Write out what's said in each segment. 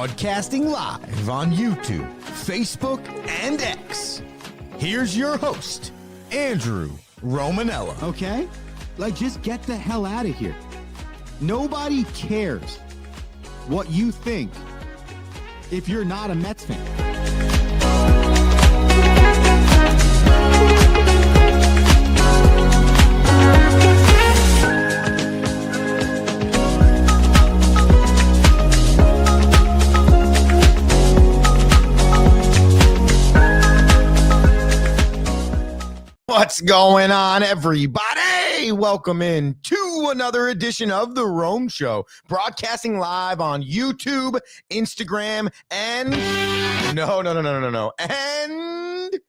Broadcasting live on YouTube, Facebook, and X. Here's your host, Andrew Romanella. Okay? Like, just get the hell out of here. Nobody cares what you think if you're not a Mets fan. What's going on, everybody? Welcome in to another edition of The Rome Show, broadcasting live on YouTube, Instagram, and and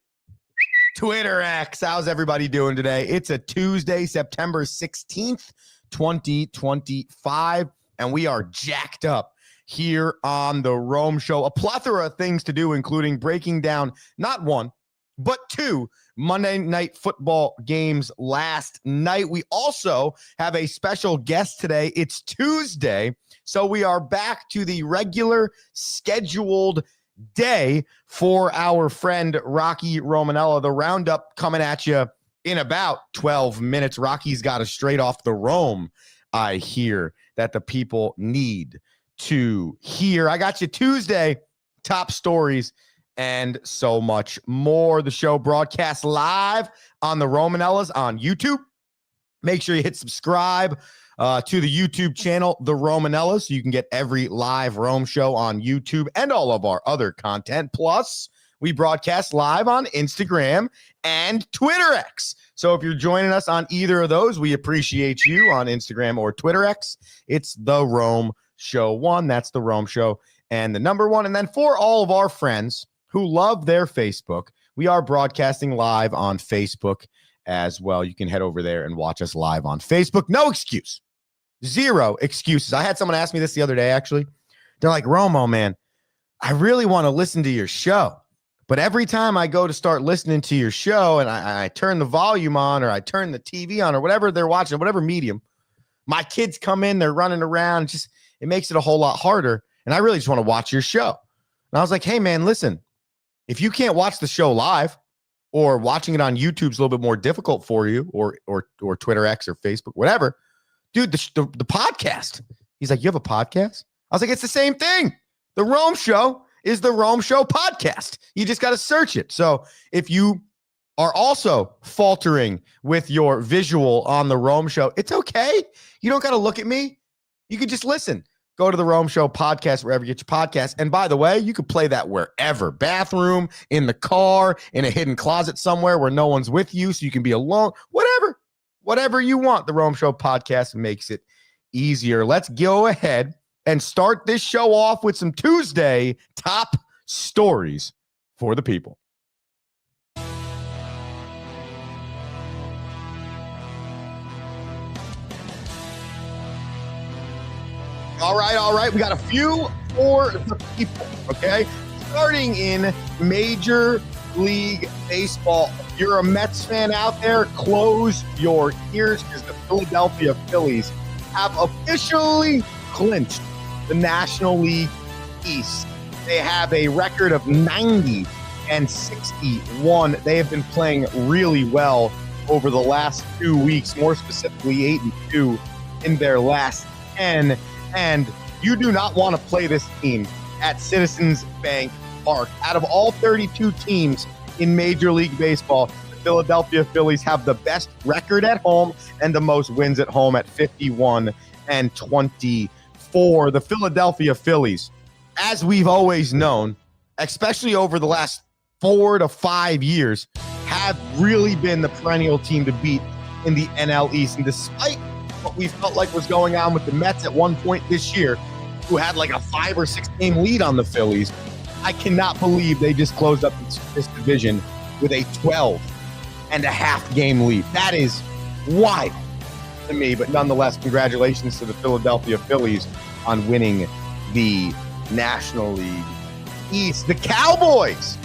Twitter X. How's everybody doing today? It's a Tuesday, September 16th, 2025, and we are jacked up here on The Rome Show. A plethora of things to do, including breaking down not one, but two Monday Night Football games last night. We also have a special guest today. It's Tuesday, so we are back to the regular scheduled day for our friend Rocky Romanella. The Roundup coming at you in about 12 minutes. Rocky's got us straight off the Rome, I hear, that the people need to hear. I got you Tuesday, top stories, and so much more. The show broadcasts live on the Romanellas on YouTube. Make sure you hit subscribe to the YouTube channel, The Romanellas, so you can get every live Rome show on YouTube and all of our other content. Plus, we broadcast live on Instagram and Twitter X. So if you're joining us on either of those, we appreciate you on Instagram or Twitter X. It's The Rome Show 1. That's The Rome Show and the number 1. And then for all of our friends who love their Facebook, we are broadcasting live on Facebook as well. You can head over there and watch us live on Facebook. No excuse. Zero excuses. I had someone ask me this the other day, actually. They're like, Romo, man, I really want to listen to your show, but every time I go to start listening to your show and I turn the volume on or I turn the TV on or whatever they're watching, whatever medium, my kids come in, they're running around. It makes it a whole lot harder, and I really just want to watch your show. And I was like, hey, man, listen. If you can't watch the show live, or watching it on YouTube is a little bit more difficult for you, or Twitter X or Facebook, whatever, dude, the podcast. He's like, you have a podcast? I was like, it's the same thing. The Rome Show is the Rome Show podcast. You just got to search it. So if you are also faltering with your visual on the Rome Show, it's okay. You don't got to look at me. You can just listen. Go to the Rome Show podcast, wherever you get your podcast. And by the way, you can play that wherever. Bathroom, in the car, in a hidden closet somewhere where no one's with you so you can be alone. Whatever you want. The Rome Show podcast makes it easier. Let's go ahead and start this show off with some Tuesday top stories for the people. All right. We got a few for the people, okay? Starting in Major League Baseball. If you're a Mets fan out there, close your ears because the Philadelphia Phillies have officially clinched the National League East. They have a record of 90-61. They have been playing really well over the last 2 weeks, more specifically 8-2 in their last 10. And you do not want to play this team at Citizens Bank Park. Out of all 32 teams in Major League Baseball, the Philadelphia Phillies have the best record at home and the most wins at home at 51-24. The Philadelphia Phillies, as we've always known, especially over the last 4 to 5 years, have really been the perennial team to beat in the NL East. And despite what we felt like was going on with the Mets at one point this year, who had like a 5 or 6 game lead on the Phillies, I cannot believe they just closed up this division with a 12.5 game lead. That is wild to me, but nonetheless, congratulations to the Philadelphia Phillies on winning the National League East. The Cowboys,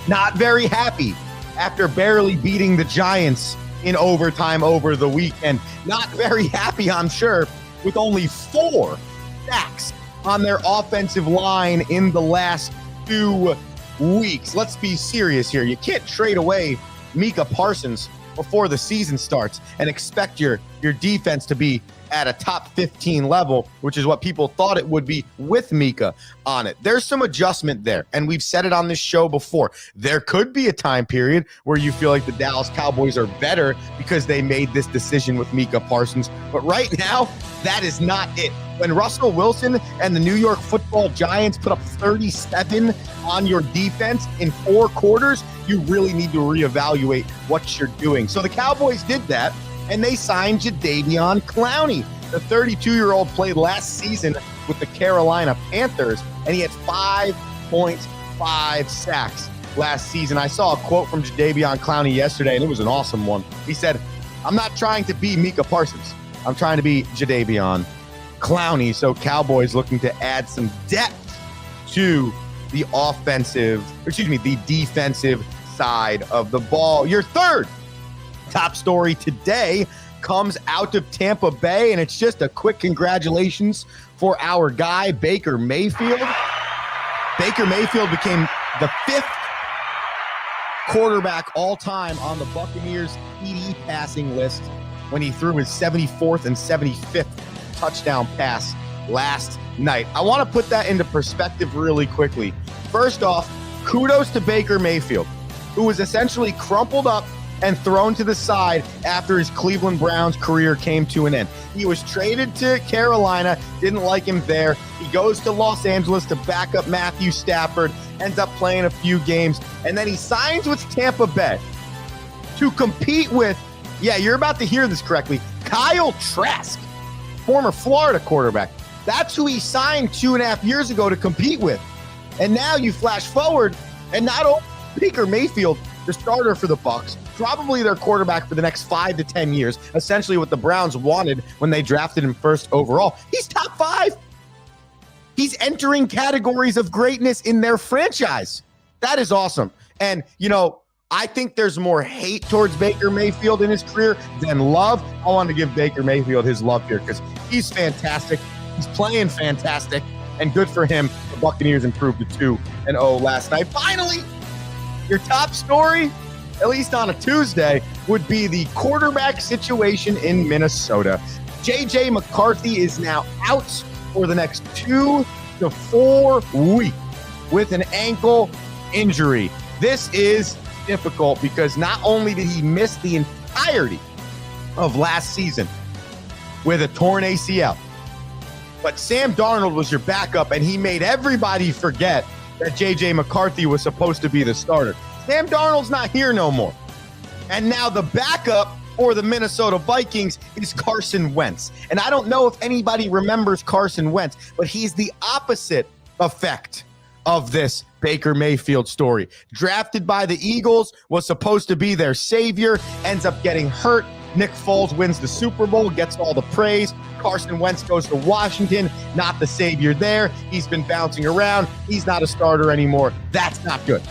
not very happy after barely beating the Giants in overtime over the weekend. Not very happy, I'm sure, with only 4 sacks on their offensive line in the last 2 weeks. Let's be serious here. You can't trade away Micah Parsons before the season starts and expect your defense to be at a top 15 level, which is what people thought it would be with Micah on it. There's some adjustment there, and we've said it on this show before. There could be a time period where you feel like the Dallas Cowboys are better because they made this decision with Micah Parsons, but right now, that is not it. When Russell Wilson and the New York Football Giants put up 37 on your defense in 4 quarters, you really need to reevaluate what you're doing. So the Cowboys did that, and they signed Jadeveon Clowney. The 32-year-old played last season with the Carolina Panthers, and he had 5.5 sacks last season. I saw a quote from Jadeveon Clowney yesterday, and it was an awesome one. He said, "I'm not trying to be Micah Parsons. I'm trying to be Jadeveon Clowney." So Cowboys looking to add some depth to the defensive side of the ball. Your third top story today comes out of Tampa Bay, and it's just a quick congratulations for our guy, Baker Mayfield. Baker Mayfield became the 5th quarterback all-time on the Buccaneers TD passing list when he threw his 74th and 75th touchdown pass last night. I want to put that into perspective really quickly. First off, kudos to Baker Mayfield, who was essentially crumpled up and thrown to the side after his Cleveland Browns career came to an end. He was traded to Carolina, didn't like him there. He goes to Los Angeles to back up Matthew Stafford, ends up playing a few games, and then he signs with Tampa Bay to compete with, yeah, you're about to hear this correctly, Kyle Trask, former Florida quarterback. That's who he signed 2.5 years ago to compete with. And now you flash forward, and not only Baker Mayfield, the starter for the Bucs, probably their quarterback for the next 5 to 10 years, essentially what the Browns wanted when they drafted him first overall. He's top 5. He's entering categories of greatness in their franchise. That is awesome. And, you know, I think there's more hate towards Baker Mayfield in his career than love. I want to give Baker Mayfield his love here because he's fantastic. He's playing fantastic, and good for him. The Buccaneers improved to 2-0 last night. Finally, your top story, at least on a Tuesday, would be the quarterback situation in Minnesota. J.J. McCarthy is now out for the next 2 to 4 weeks with an ankle injury. This is difficult because not only did he miss the entirety of last season with a torn ACL, but Sam Darnold was your backup, and he made everybody forget that J.J. McCarthy was supposed to be the starter. Sam Darnold's not here no more. And now the backup for the Minnesota Vikings is Carson Wentz. And I don't know if anybody remembers Carson Wentz, but he's the opposite effect of this Baker Mayfield story. Drafted by the Eagles, was supposed to be their savior, ends up getting hurt. Nick Foles wins the Super Bowl, gets all the praise. Carson Wentz goes to Washington, not the savior there. He's been bouncing around. He's not a starter anymore. That's not good.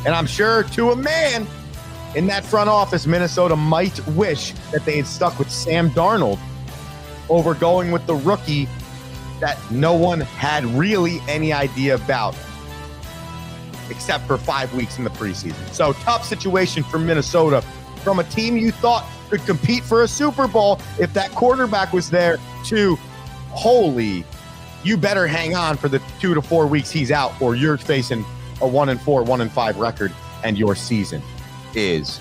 And I'm sure to a man in that front office, Minnesota might wish that they had stuck with Sam Darnold over going with the rookie that no one had really any idea about, except for 5 weeks in the preseason. So tough situation for Minnesota from a team you thought could compete for a Super Bowl if that quarterback was there, to holy, you better hang on for the 2 to 4 weeks he's out, or you're facing a 1-4, 1-5 record, and your season is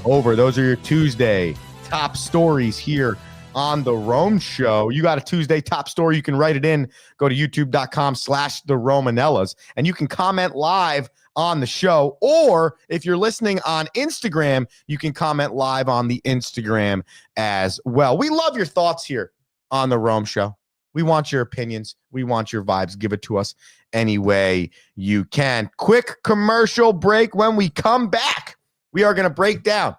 over. Those are your Tuesday top stories here on The Rome Show. You got a Tuesday top story, you can write it in. Go to youtube.com/the Romanellas, and you can comment live on the show. Or if you're listening on Instagram, you can comment live on the Instagram as well. We love your thoughts here on The Rome Show. We want your opinions. We want your vibes. Give it to us any way you can. Quick commercial break. When we come back, we are going to break down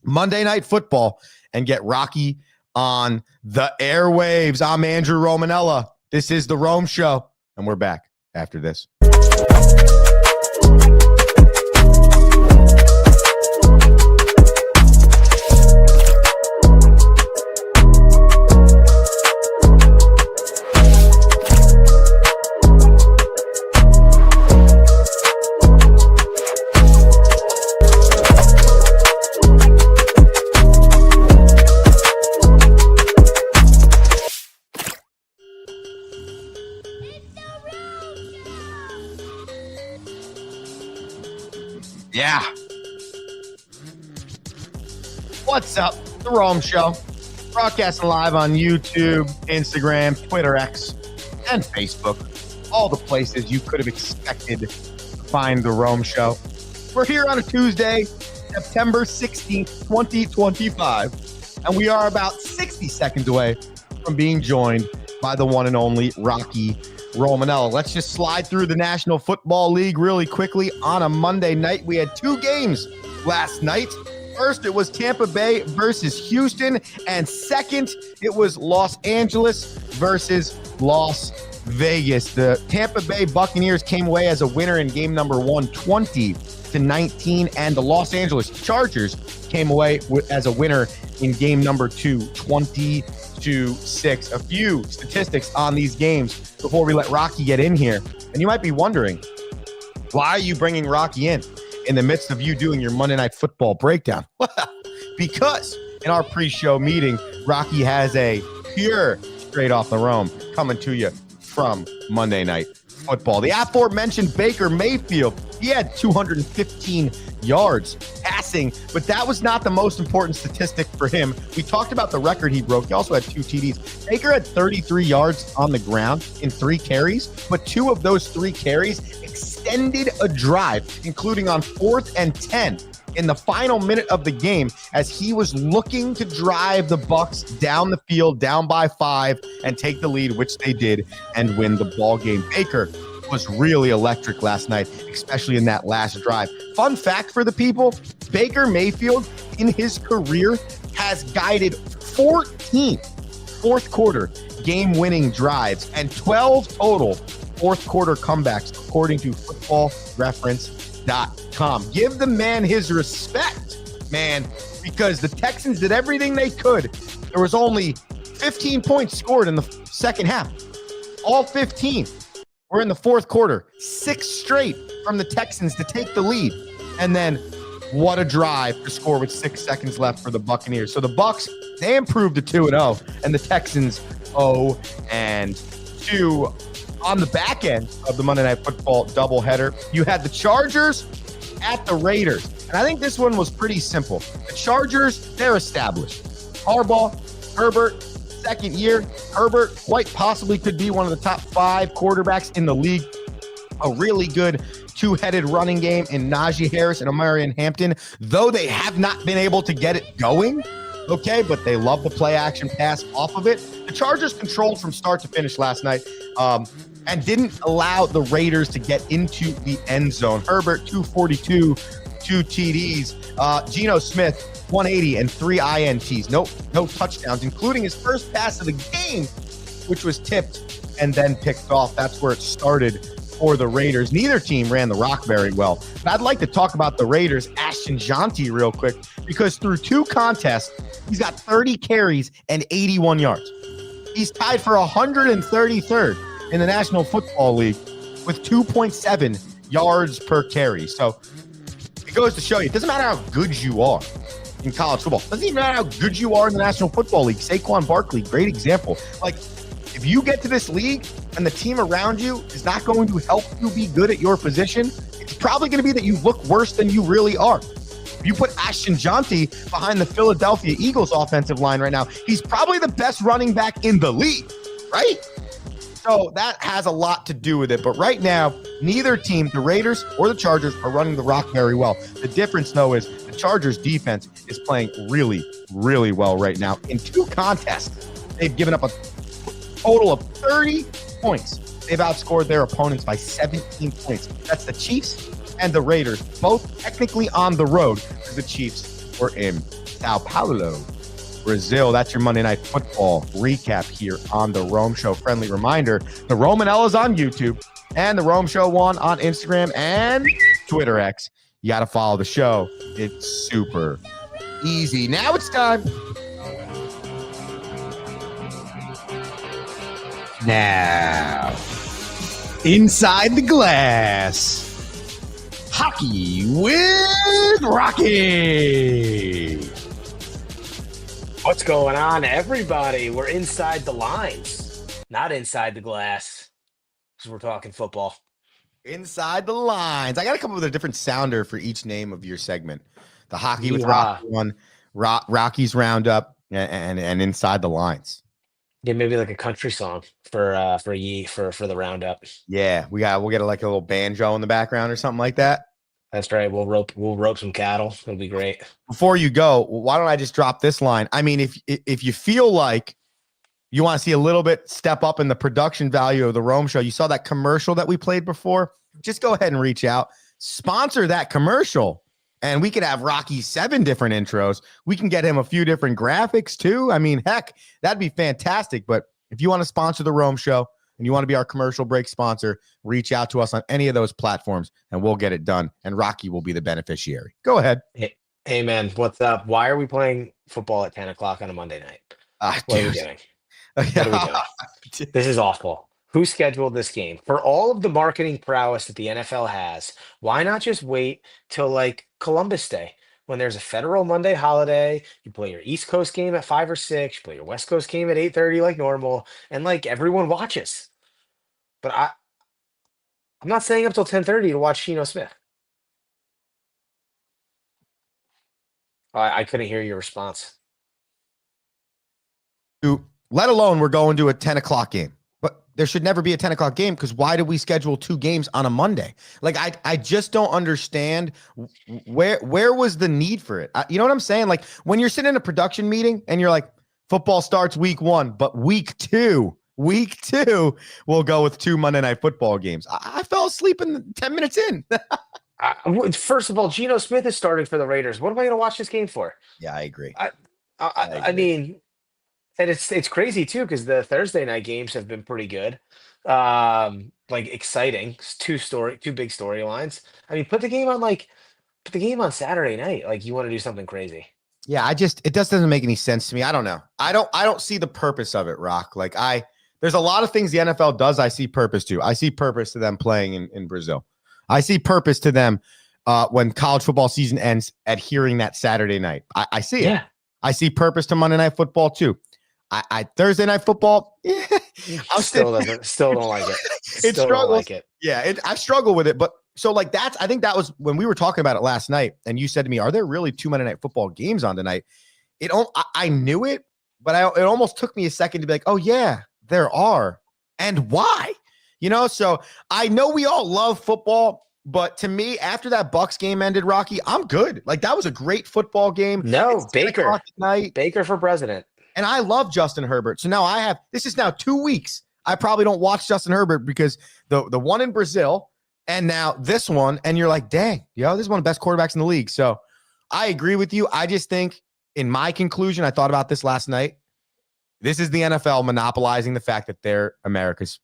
Monday Night Football and get Rocky on the airwaves. I'm Andrew Romanella. This is The Rome Show, and we're back after this. Yeah. What's up? The Rome Show. Broadcasting live on YouTube, Instagram, Twitter, X, and Facebook. All the places you could have expected to find the Rome Show. We're here on a Tuesday, September 16th, 2025. And we are about 60 seconds away from being joined by the one and only Rocky Romanella. Let's just slide through the National Football League really quickly. On a Monday night, we had two games last night. First, it was Tampa Bay versus Houston. And second, it was Los Angeles versus Las Vegas. The Tampa Bay Buccaneers came away as a winner in game number 1, 20-19. And the Los Angeles Chargers came away as a winner in game number 2, 20-6. A few statistics on these games before we let Rocky get in here. And you might be wondering, why are you bringing Rocky in the midst of you doing your Monday Night Football breakdown? Because in our pre-show meeting, Rocky has a pure straight off the Rome coming to you from Monday Night Football. The aforementioned Baker Mayfield, he had 215 yards passing, but that was not the most important statistic for him. We talked about the record he broke. He also had 2 TDs. Baker had 33 yards on the ground in 3 carries, but 2 of those 3 carries extended a drive, including on 4th and 10 in the final minute of the game, as he was looking to drive the Bucs down the field, down by 5, and take the lead, which they did, and win the ball game. Baker was really electric last night, especially in that last drive. Fun fact for the people, Baker Mayfield in his career has guided 14 fourth quarter game-winning drives and 12 total fourth quarter comebacks, according to footballreference.com. Give the man his respect, man, because the Texans did everything they could. There was only 15 points scored in the second half. All 15 were in the fourth quarter. 6 straight from the Texans to take the lead. And then what a drive to score with 6 seconds left for the Buccaneers. So the Bucs, they improved to 2-0, and the Texans 0-2. On the back end of the Monday Night Football doubleheader, you had the Chargers at the Raiders. And I think this one was pretty simple. The Chargers, they're established. Harbaugh, Herbert, second year. Herbert quite possibly could be one of the top 5 quarterbacks in the league. A really good 2-headed running game in Najee Harris and Omarion Hampton, though they have not been able to get it going. Okay, but they love the play action pass off of it. The Chargers controlled from start to finish last night and didn't allow the Raiders to get into the end zone. Herbert, 242, 2 TDs. Geno Smith, 180 and 3 INTs. No touchdowns, including his first pass of the game, which was tipped and then picked off. That's where it started for the Raiders. Neither team ran the rock very well. But I'd like to talk about the Raiders' Ashton Jeanty real quick, because through 2 contests, he's got 30 carries and 81 yards. He's tied for 133rd in the National Football League with 2.7 yards per carry. So it goes to show you, it doesn't matter how good you are in college football. It doesn't even matter how good you are in the National Football League. Saquon Barkley, great example. Like, if you get to this league and the team around you is not going to help you be good at your position, it's probably going to be that you look worse than you really are. If you put Ashton Jeanty behind the Philadelphia Eagles offensive line right now, he's probably the best running back in the league, right? So that has a lot to do with it. But right now, neither team, the Raiders or the Chargers, are running the rock very well. The difference, though, is the Chargers defense is playing really, really well right now. In 2 contests, they've given up a total of 30 points. They've outscored their opponents by 17 points. That's the Chiefs and the Raiders, both technically on the road, because the Chiefs were in Sao Paulo, Brazil. That's your Monday Night Football recap here on the Rome Show. Friendly reminder, the Romanella's on YouTube and the Rome Show 1 on Instagram and Twitter X. You got to follow the show. It's super easy. Now it's time. Now, inside the glass, hockey with Rocky. What's going on, everybody? We're inside the lines, not inside the glass, because we're talking football. Inside the lines. I got to come up with a different sounder for each name of your segment. The hockey with Yeehaw. Rocky one, Rocky's Roundup, and inside the lines. Yeah, maybe like a country song for the roundup. Yeah, we'll get like a little banjo in the background or something like that. That's right. We'll rope some cattle. It'll be great. Before you go, why don't I just drop this line? I mean, if you feel like you want to see a little bit step up in the production value of the Rome show, you saw that commercial that we played before, just go ahead and reach out, sponsor that commercial, and we could have Rocky 7 different intros. We can get him a few different graphics too. I mean, heck, that'd be fantastic. But if you want to sponsor the Rome show and you want to be our commercial break sponsor, reach out to us on any of those platforms and we'll get it done. And Rocky will be the beneficiary. Go ahead. Hey man, what's up? Why are we playing football at 10 o'clock on a Monday night? What are we doing? What are we doing? This is awful. Who scheduled this game? For all of the marketing prowess that the NFL has, why not just wait till like Columbus Day when there's a federal Monday holiday? You play your East Coast game at 5 or 6, you play your West Coast game at 8:30 like normal, and like everyone watches. But I'm not staying up till 10:30 to watch Geno Smith. I couldn't hear your response. Let alone we're going to a 10 o'clock game. But there should never be a 10 o'clock game because why do we schedule 2 games on a Monday? Like, I just don't understand where was the need for it? You know what I'm saying? Like, when you're sitting in a production meeting and you're like, football starts week 1, but week 2, we'll go with 2 Monday Night Football games. I fell asleep in 10 minutes in. First of all, Geno Smith is starting for the Raiders. What am I going to watch this game for? Yeah, I agree. I mean, and it's crazy too because the Thursday night games have been pretty good, like exciting. It's two big storylines. I mean, put the game on Saturday night. Like you want to do something crazy. Yeah, it just doesn't make any sense to me. I don't know. I don't see the purpose of it, Rock. Like there's a lot of things the NFL does. I see purpose to. I see purpose to them playing in Brazil. I see purpose to them when college football season ends, adhering that Saturday night. I see it. Yeah. I see purpose to Monday Night Football too. I Thursday Night Football. Yeah, still don't like it. Still don't like it. Yeah, I struggle with it. But so like I think that was when we were talking about it last night, and you said to me, "Are there really 2 Monday Night Football games on tonight?" I knew it, but it almost took me a second to be like, "Oh yeah, there are," and why? You know, so I know we all love football, but to me, after that Bucs game ended, Rocky, I'm good. Like that was a great football game. No, Baker for president. And I love Justin Herbert. So now this is now 2 weeks. I probably don't watch Justin Herbert because the one in Brazil and now this one, and you're like, dang, this is one of the best quarterbacks in the league. So I agree with you. I just think in my conclusion, I thought about this last night. This is the NFL monopolizing the fact that they're America's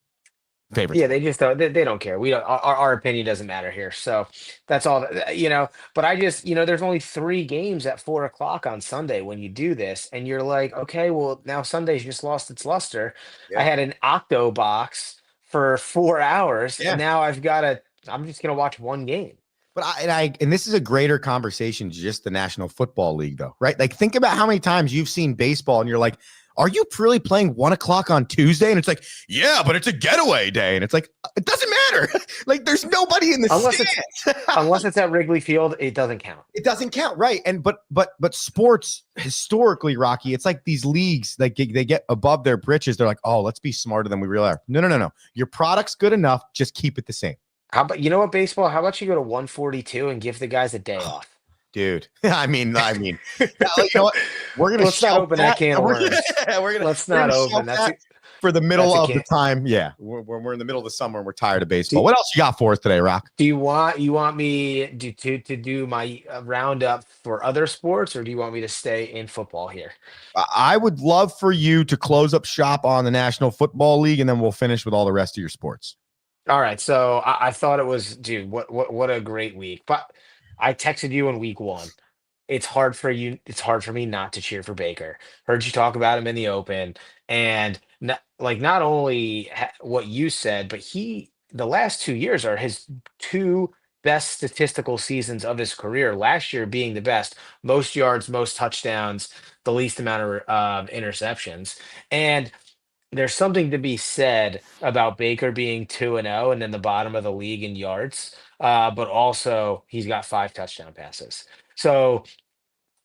favorite. Yeah, they just don't. They don't care. We don't. Our opinion doesn't matter here. So that's all. But I just, there's only 3 games at 4 o'clock on Sunday when you do this, and you're like, okay, well now Sunday's just lost its luster. Yeah. I had an Octo box for 4 hours, and now I'm just gonna watch one game. But and this is a greater conversation, just the National Football League, though, right? Like, think about how many times you've seen baseball, and you're like, are you really playing 1 o'clock on Tuesday? And it's like, yeah, but it's a getaway day. And it's like, it doesn't matter. Like, there's nobody in the stands. Unless it's at Wrigley Field, it doesn't count. It doesn't count, right? And but sports historically, Rocky, it's like these leagues, like they get above their britches. They're like, oh, let's be smarter than we really are. No. Your product's good enough. Just keep it the same. How about baseball? How about you go to 142 and give the guys a day off? Dude, I mean, you know what? We're gonna let's not open that can of worms. Let's not open that for the middle of the time. Yeah, we're in the middle of the summer and we're tired of baseball. What else you got for us today, Rock? Do you want me to do my roundup for other sports, or do you want me to stay in football here? I would love for you to close up shop on the National Football League, and then we'll finish with all the rest of your sports. All right. So I thought it was, dude. What a great week, but. I texted you in week 1. It's hard for me not to cheer for Baker. Heard you talk about him in the open, and not only what you said, but the last 2 years are his 2 best statistical seasons of his career. Last year being the best, most yards, most touchdowns, the least amount of interceptions, and there's something to be said about Baker being 2-0 and then the bottom of the league in yards. But also he's got 5 touchdown passes. So,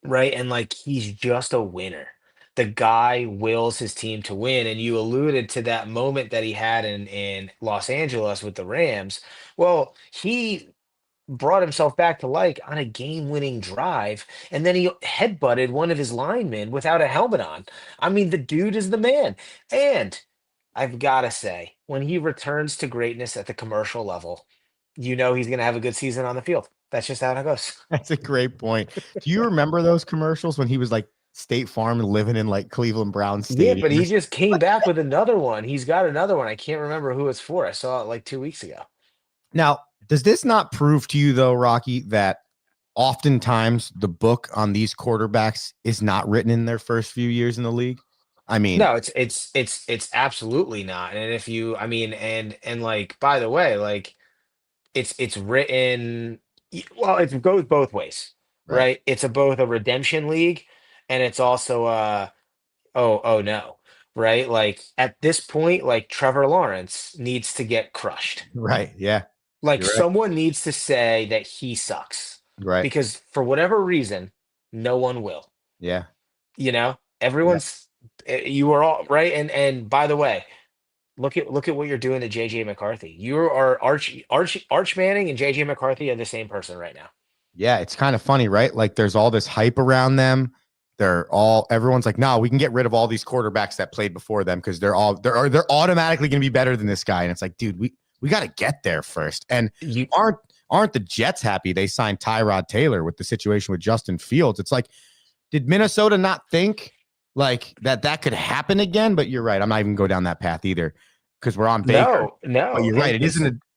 right, and like he's just a winner. The guy wills his team to win. And you alluded to that moment that he had in Los Angeles with the Rams. Well, he brought himself back to like on a game-winning drive, and then he headbutted one of his linemen without a helmet on. I mean, the dude is the man. And I've got to say, when he returns to greatness at the commercial level, he's going to have a good season on the field. That's just how it goes. That's a great point. Do you remember those commercials when he was like State Farm and living in like Cleveland Browns Yeah, Stadium? but he just came back with another one. He's got another one. I can't remember who it's for. I saw it like 2 weeks ago. Now, does this not prove to you, though, Rocky, that oftentimes the book on these quarterbacks is not written in their first few years in the league? I mean, No, it's absolutely not. And if you, I mean, and like, by the way, like it's written, well, it goes both ways, right, right? It's both a redemption league, and it's also oh no, right? Like at this point, like Trevor Lawrence needs to get crushed. right, yeah, Like you're right, someone needs to say that he sucks right, because for whatever reason, no one will. yeah, yeah, Everyone's you are all right. And by the way, look at what you're doing to JJ McCarthy. You are Arch Manning and JJ McCarthy are the same person right now. yeah. It's kind of funny, right? Like there's all this hype around them. Everyone's like, no, we can get rid of all these quarterbacks that played before them because they're automatically going to be better than this guy. And it's like, dude, we got to get there first. And You aren't the Jets happy they signed Tyrod Taylor with the situation with Justin Fields? It's like, did Minnesota not think like that could happen again? But you're right. I'm not even go down that path either because we're on Baker. no. But you're right.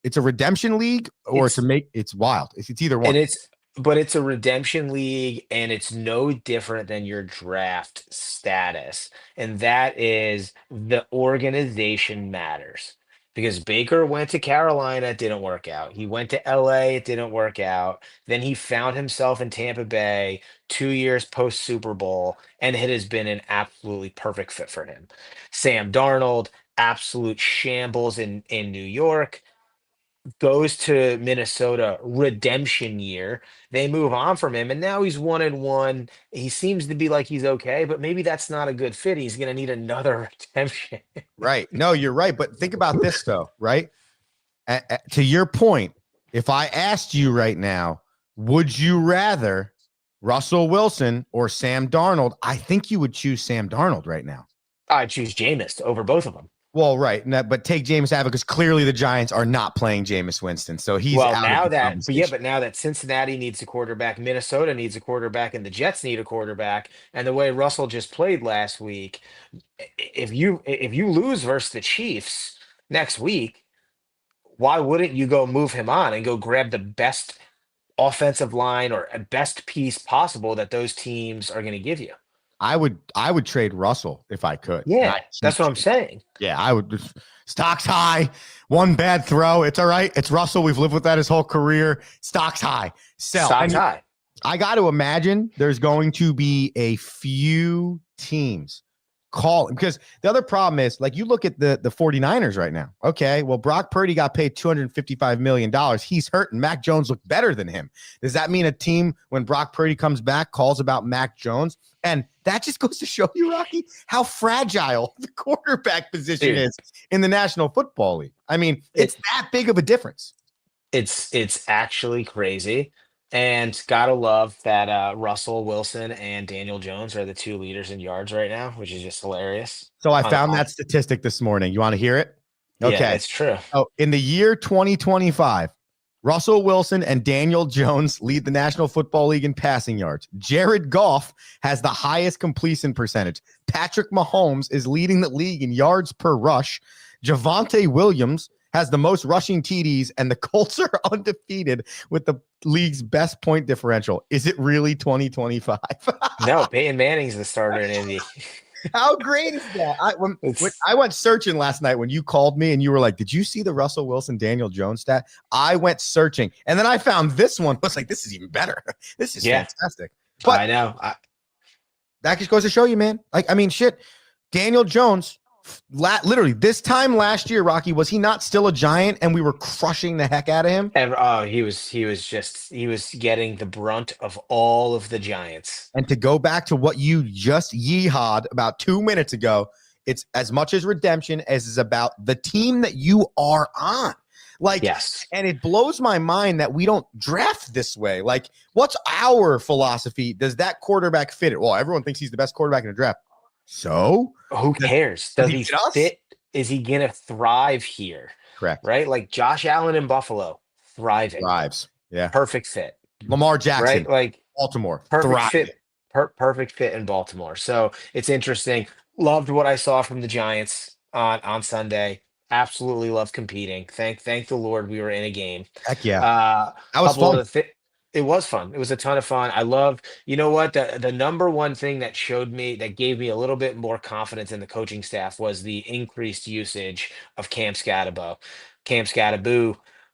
It's a redemption league or it's wild. It's either one. But it's a redemption league, and it's no different than your draft status. And that is the organization matters. Because Baker went to Carolina, it didn't work out. He went to LA, it didn't work out. Then he found himself in Tampa Bay 2 years post Super Bowl, and it has been an absolutely perfect fit for him. Sam Darnold, absolute shambles in New York, goes to Minnesota, redemption year. They move on from him, and now he's 1-1. He seems to be like he's okay, but maybe that's not a good fit. He's going to need another redemption. Right. No, you're right. But think about this though, right? To your point, if I asked you right now, would you rather Russell Wilson or Sam Darnold? I think you would choose Sam Darnold right now. I choose Jameis over both of them. Well, right. But take Jameis out because clearly the Giants are not playing Jameis Winston. So he's out now of the that, conversation. but now that Cincinnati needs a quarterback, Minnesota needs a quarterback, and the Jets need a quarterback, and the way Russell just played last week, if you lose versus the Chiefs next week, why wouldn't you go move him on and go grab the best offensive line or a best piece possible that those teams are going to give you? I would trade Russell if I could. Yeah, that's what I'm saying. Yeah, I would. Stocks high, one bad throw. It's all right. It's Russell. We've lived with that his whole career. Stocks high. Sell. Stocks high. I got to imagine there's going to be a few teams because the other problem is like you look at the 49ers right now. Okay, well, Brock Purdy got paid $255 million. He's hurt, and Mac Jones looked better than him. Does that mean a team, when Brock Purdy comes back, calls about Mac Jones? And that just goes to show you, Rocky, how fragile the quarterback position is in the National Football League. I mean, it's that big of a difference. It's actually crazy. And gotta love that Russell Wilson and Daniel Jones are the two leaders in yards right now, which is just hilarious. So I found that statistic this morning. You want to hear it? Okay. Yeah, it's true. Oh, in the year 2025, Russell Wilson and Daniel Jones lead the National Football League in passing yards. Jared Goff has the highest completion percentage. Patrick Mahomes is leading the league in yards per rush. Javonte Williams has the most rushing TDs, and the Colts are undefeated with the league's best point differential. Is it really 2025? No, Peyton Manning's the starter in Indy. How great is that? When I went searching last night when you called me and you were like, did you see the Russell Wilson, Daniel Jones stat? I went searching and then I found this one. I was like, this is even better. This is fantastic. But I know. That just goes to show you, man. Like, I mean, shit, Daniel Jones Literally, this time last year, Rocky, was he not still a Giant and we were crushing the heck out of him? And he was getting the brunt of all of the Giants. And to go back to what you just yeehawed about 2 minutes ago, it's as much as redemption as is about the team that you are on. Like, yes. And it blows my mind that we don't draft this way. Like, what's our philosophy? Does that quarterback fit it? Well, everyone thinks he's the best quarterback in the draft. So who cares? Does he fit? Is he going to thrive here? Correct. Right? Like Josh Allen in Buffalo, thriving. Thrives. Yeah. Perfect fit. Lamar Jackson. Right? Like Baltimore. Perfect fit. Perfect fit in Baltimore. So it's interesting. Loved what I saw from the Giants on Sunday. Absolutely loved competing. Thank the Lord we were in a game. Heck yeah. That was fun. It was fun. It was a ton of fun. I love, you know what, the number one thing that gave me a little bit more confidence in the coaching staff was the increased usage of Cam Scattaboo.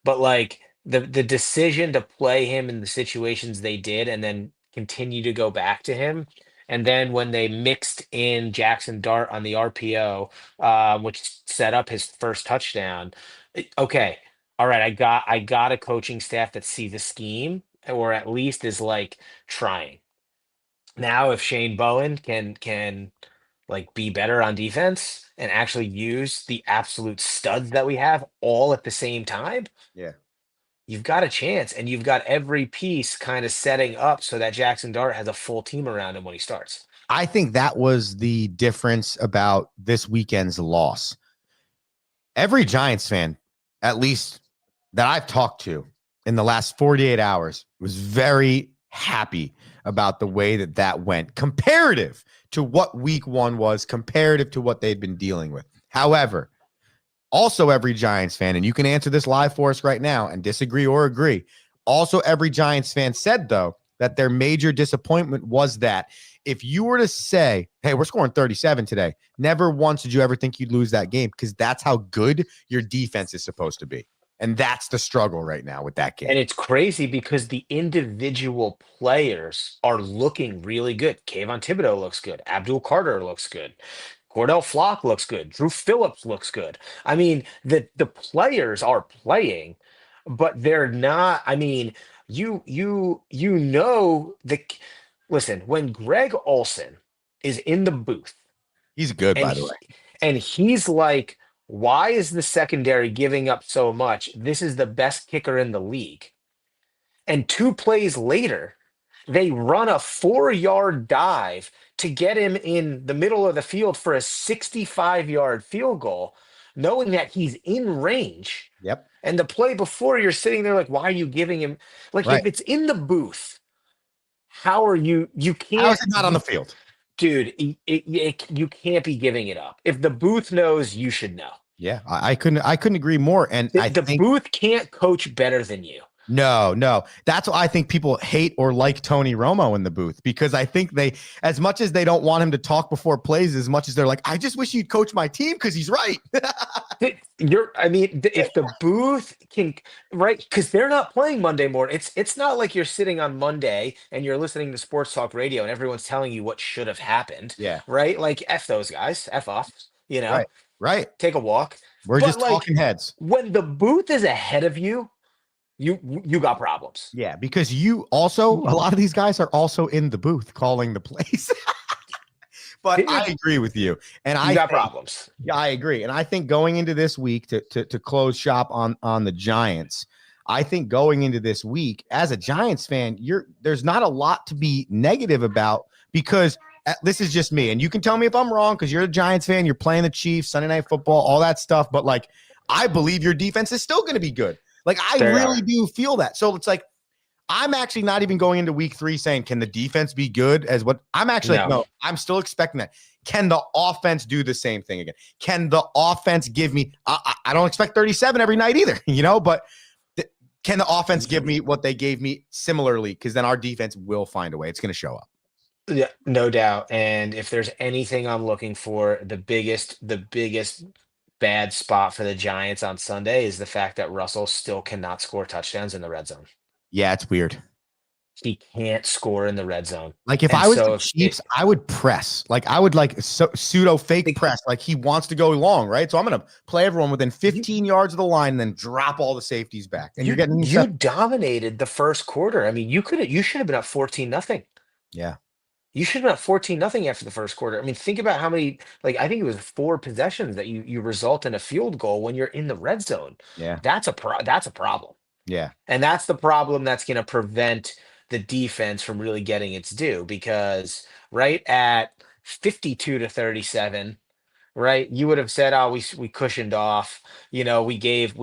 But like the decision to play him in the situations they did and then continue to go back to him. And then when they mixed in Jackson Dart on the RPO, which set up his first touchdown, okay, all right, I got a coaching staff that see the scheme or at least is like trying. Now, if Shane Bowen can like be better on defense and actually use the absolute studs that we have all at the same time, yeah, you've got a chance, and you've got every piece kind of setting up so that Jackson Dart has a full team around him when he starts. I think that was the difference about this weekend's loss. Every Giants fan, at least that I've talked to in the last 48 hours, was very happy about the way that went, comparative to what week one was, comparative to what they'd been dealing with. However, also every Giants fan, and you can answer this live for us right now and disagree or agree. Also, every Giants fan said, though, that their major disappointment was that if you were to say, hey, we're scoring 37 today, never once did you ever think you'd lose that game, because that's how good your defense is supposed to be. And that's the struggle right now with that game. And it's crazy because the individual players are looking really good. Kayvon Thibodeau looks good. Abdul Carter looks good. Cordell Flock looks good. Drew Phillips looks good. I mean, the players are playing, but they're not. I mean, listen, when Greg Olsen is in the booth, he's good, by the way. And he's like, why is the secondary giving up so much? This is the best kicker in the league. And 2 plays later, they run a 4-yard dive to get him in the middle of the field for a 65-yard field goal, knowing that he's in range. Yep. And the play before, you're sitting there like, why are you giving him? Like, right. If it's in the booth, how are you can't. How is it not on the field? Dude, you can't be giving it up. If the booth knows, you should know. Yeah, I couldn't agree more. And the booth can't coach better than you. No. That's why I think people hate or like Tony Romo in the booth, because I think they, as much as they don't want him to talk before plays, as much as they're like, I just wish you'd coach my team because he's right. If the booth can, right, because they're not playing Monday morning. It's not like you're sitting on Monday and you're listening to sports talk radio and everyone's telling you what should have happened. Yeah. Right? Like, F those guys. F off. You know? Right. Take a walk. We're just talking heads. When the booth is ahead of you, you got problems. Yeah, because you also, a lot of these guys are also in the booth calling the plays. But I agree with you. And I got problems. Yeah, I agree. And I think going into this week to close shop on the Giants, I think going into this week as a Giants fan, there's not a lot to be negative about, because this is just me. And you can tell me if I'm wrong, because you're a Giants fan, you're playing the Chiefs, Sunday Night Football, all that stuff. But like, I believe your defense is still going to be good. Like, I really do feel that. So it's like, I'm actually not even going into week 3 saying, can the defense be good as what I'm actually no, I'm still expecting that. Can the offense do the same thing again? Can the offense give me, I don't expect 37 every night either, but can the offense give me what they gave me similarly? Because then our defense will find a way. It's going to show up. Yeah, no doubt. And if there's anything I'm looking for, the biggest bad spot for the Giants on Sunday is the fact that Russell still cannot score touchdowns in the red zone. Yeah, it's weird. he can't score in the red zone. Like if And I was so the Chiefs, I would press. Like I would pseudo fake press. Like he wants to go long, right? So I'm going to play everyone within 15 yards of the line and then drop all the safeties back. And you're getting you dominated the first quarter. I mean, you should have been up 14-0. Yeah. You should have been up 14-0 after the first quarter. I mean, think about how many, like, I think it was 4 possessions that you result in a field goal when you're in the red zone. Yeah. That's a problem. Yeah. And that's the problem that's going to prevent the defense from really getting its due, because right at 52-37, right, you would have said, oh, we cushioned off, we gave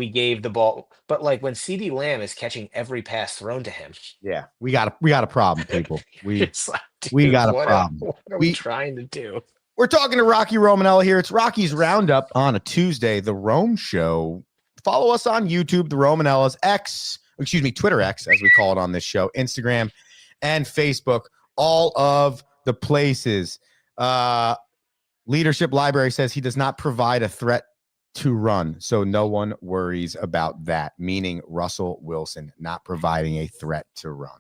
the ball. But like when CeeDee Lamb is catching every pass thrown to him, yeah, we got a problem, people. it's like, dude, we got a problem. What are we trying to do? We're talking to Rocky Romanella here. It's Rocky's Roundup on a Tuesday, the Rome Show. Follow us on YouTube, the Romanella's Twitter X, as we call it on this show, Instagram and Facebook, all of the places. Leadership Library says he does not provide a threat to run, so no one worries about that, meaning Russell Wilson not providing a threat to run.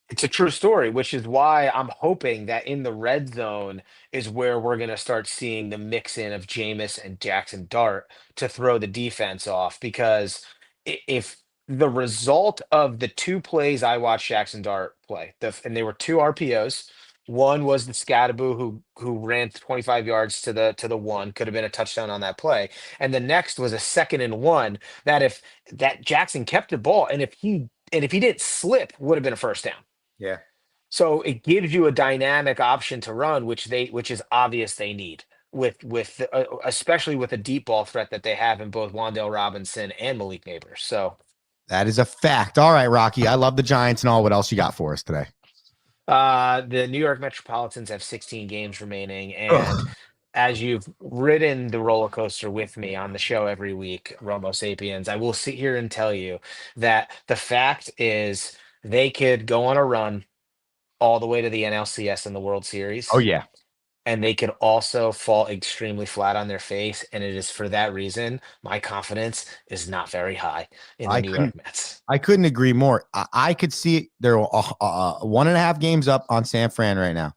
It's a true story, which is why I'm hoping that in the red zone is where we're going to start seeing the mix in of Jameis and Jackson Dart to throw the defense off. Because if the result of the 2 plays I watched Jackson Dart play, and they were 2 RPOs. One was the Scattaboo who ran 25 yards to the 1, could have been a touchdown on that play, and the next was a 2nd and 1 that Jackson kept the ball, and if he didn't slip, would have been a first down. Yeah. So it gives you a dynamic option to run, which is obvious they need with especially with a deep ball threat that they have in both Wan'Dale Robinson and Malik Neighbors. So that is a fact. All right, Rocky. I love the Giants and all. What else you got for us today? The New York Metropolitans have 16 games remaining, and as you've ridden the roller coaster with me on the show every week, Romo Sapiens, I will sit here and tell you that the fact is they could go on a run all the way to the NLCS and the World Series. Oh, yeah. And they could also fall extremely flat on their face. And it is for that reason my confidence is not very high in the New York Mets. I couldn't agree more. I could see they're 1.5 games up on San Fran right now.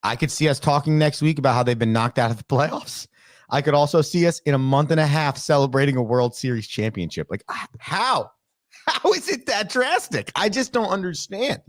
I could see us talking next week about how they've been knocked out of the playoffs. I could also see us in a month and a half celebrating a World Series championship. Like, how? How is it that drastic? I just don't understand,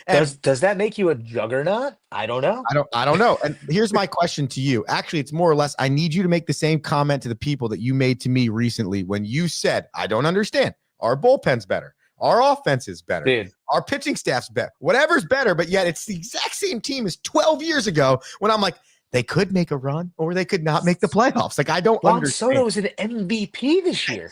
And does that make you a juggernaut? I don't know. I don't know. And here's my question to you. Actually, it's more or less, I need you to make the same comment to the people that you made to me recently when you said, I don't understand. Our bullpen's better. Our offense is better. Dude. Our pitching staff's better. Whatever's better, but yet it's the exact same team as 12 years ago when I'm like, they could make a run or they could not make the playoffs. Like, I don't understand. Soto's an MVP this year.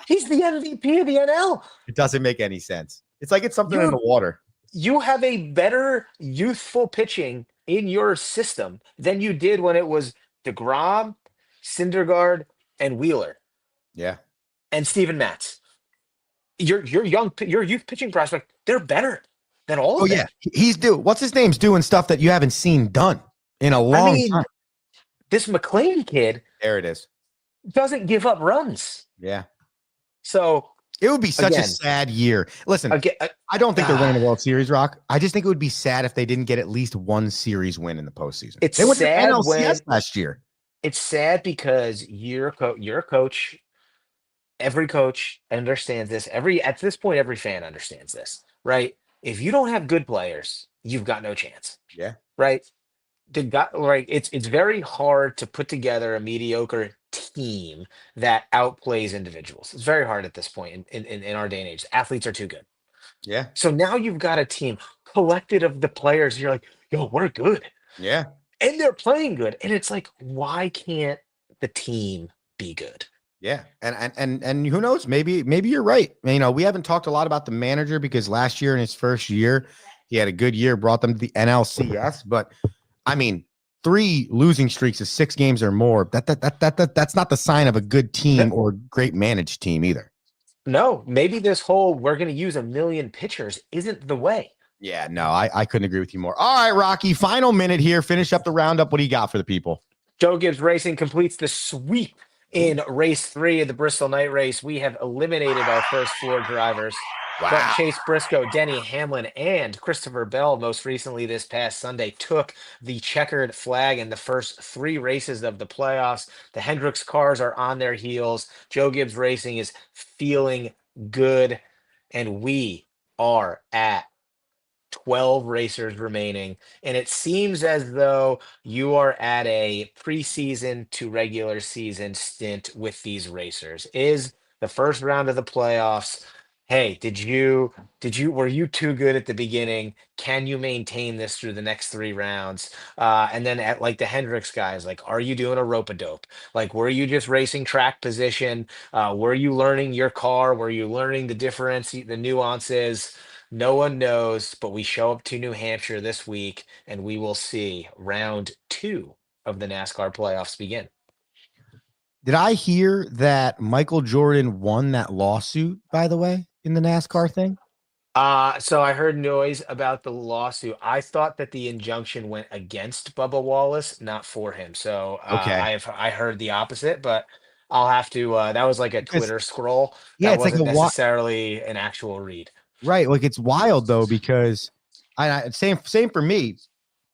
He's the MVP of the NL. It doesn't make any sense. It's like it's something in the water. You have a better youthful pitching in your system than you did when it was DeGrom, Syndergaard, and Wheeler. Yeah. And Steven Matz. Your youth pitching prospect, they're better than all of them. Yeah. He's what's his name's doing stuff that you haven't seen done in a long time. This McClain kid. There it is. Doesn't give up runs. Yeah. So it would be such a sad year. Listen, I don't think they're winning the World Series, Rock. I just think it would be sad if they didn't get at least one series win in the postseason. They went to NLCS last year. It's sad because you're a coach. Every coach understands this. At this point, every fan understands this, right? If you don't have good players, you've got no chance. Yeah. Right. It's very hard to put together a mediocre team that outplays individuals. It's very hard at this point in our day and age. Athletes are too good. Yeah. So now you've got a team collected of the players. You're like, yo, we're good. Yeah. And they're playing good. And it's like, why can't the team be good? Yeah. And who knows? Maybe you're right. We haven't talked a lot about the manager because last year in his first year, he had a good year, brought them to the NLCS. But I mean, 3 losing streaks of 6 games or more. That's not the sign of a good team or great managed team either. No, maybe this whole we're going to use 1 million pitchers isn't the way. Yeah, no, I couldn't agree with you more. All right, Rocky, final minute here. Finish up the roundup. What do you got for the people? Joe Gibbs Racing completes the sweep in race 3 of the Bristol Night Race. We have eliminated our first floor drivers. Wow. But Chase Briscoe, Denny Hamlin, and Christopher Bell, most recently this past Sunday, took the checkered flag in the first 3 races of the playoffs. The Hendricks cars are on their heels. Joe Gibbs Racing is feeling good, and we are at 12 racers remaining. And it seems as though you are at a preseason to regular season stint with these racers. Is the first round of the playoffs? Hey, were you too good at the beginning? Can you maintain this through the next 3 rounds? And then at like the Hendricks guys, like, are you doing a rope-a-dope? Like, were you just racing track position? Were you learning your car? Were you learning the difference, the nuances? No one knows, but we show up to New Hampshire this week and we will see round 2 of the NASCAR playoffs begin. Did I hear that Michael Jordan won that lawsuit, by the way, in the NASCAR thing? So I heard noise about the lawsuit. I thought that the injunction went against Bubba Wallace, not for him. So Okay. I heard the opposite, but I'll have to that was like a Twitter scroll. Yeah, That it's like wasn't necessarily an actual read. Right. Like it's wild though, because same for me,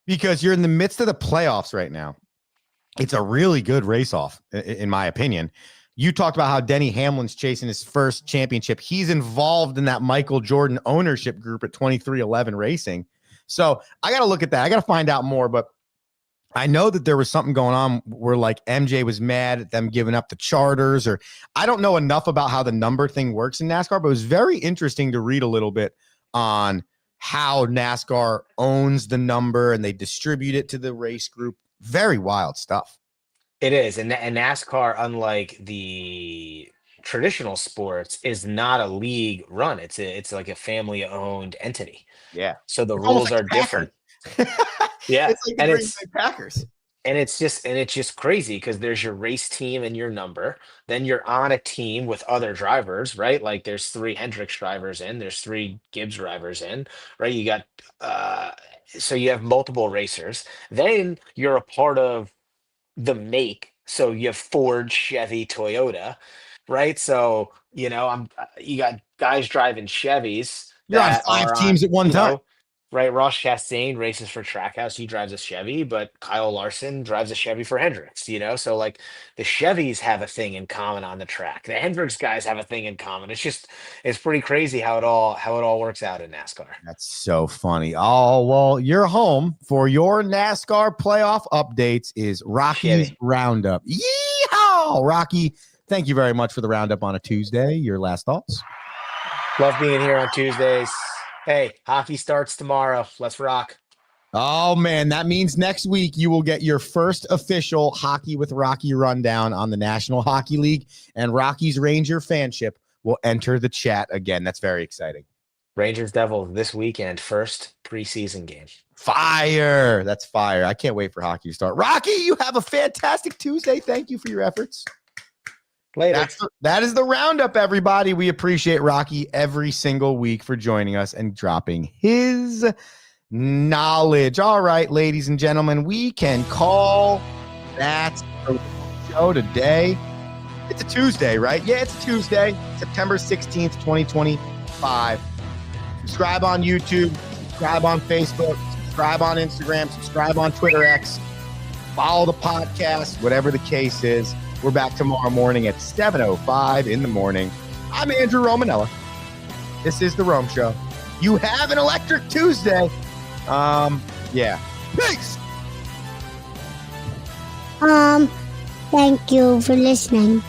because you're in the midst of the playoffs right now. It's a really good race off, in my opinion. You talked about how Denny Hamlin's chasing his first championship. He's involved in that Michael Jordan ownership group at 2311 Racing. So I got to look at that. I got to find out more, but I know that there was something going on where like MJ was mad at them giving up the charters, or I don't know enough about how the number thing works in NASCAR, but it was very interesting to read a little bit on how NASCAR owns the number and they distribute it to the race group. Very wild stuff. It is, and NASCAR, unlike the traditional sports, is not a league run. It's like a family owned entity. Yeah. So the rules are different. Yeah, it's like the Green Bay Packers. And it's just crazy because there's your race team and your number. Then you're on a team with other drivers, right? Like there's 3 Hendricks drivers in, there's 3 Gibbs drivers in, right? You got so you have multiple racers. Then you're a part of the make. So you have Ford, Chevy, Toyota, right? So, you got guys driving Chevys. You're on 5 teams at one time. Right, Ross Chastain races for Trackhouse. He drives a Chevy, but Kyle Larson drives a Chevy for Hendricks, So like the Chevys have a thing in common on the track. The Hendricks guys have a thing in common. It's pretty crazy how it all works out in NASCAR. That's so funny. Oh, well, your home for your NASCAR playoff updates is Rocky's Roundup. Yeehaw! Rocky, thank you very much for the Roundup on a Tuesday. Your last thoughts? Love being here on Tuesdays. Hey, hockey starts tomorrow. Let's rock. Oh, man, that means next week you will get your first official Hockey with Rocky rundown on the National Hockey League, and Rocky's Ranger fanship will enter the chat again. That's very exciting. Rangers Devils this weekend, first preseason game. Fire. That's fire. I can't wait for hockey to start. Rocky, you have a fantastic Tuesday. Thank you for your efforts. Later. That is the Roundup, everybody. We appreciate Rocky every single week for joining us and dropping his knowledge. All right, ladies and gentlemen, we can call that the show today. It's a Tuesday, right? Yeah, it's a Tuesday, September 16th, 2025. Subscribe on YouTube, subscribe on Facebook, subscribe on Instagram, subscribe on Twitter X, follow the podcast, whatever the case is. We're back tomorrow morning at 7:05 in the morning. I'm Andrew Romanella. This is The Rome Show. You have an electric Tuesday. Yeah. Peace. Thank you for listening.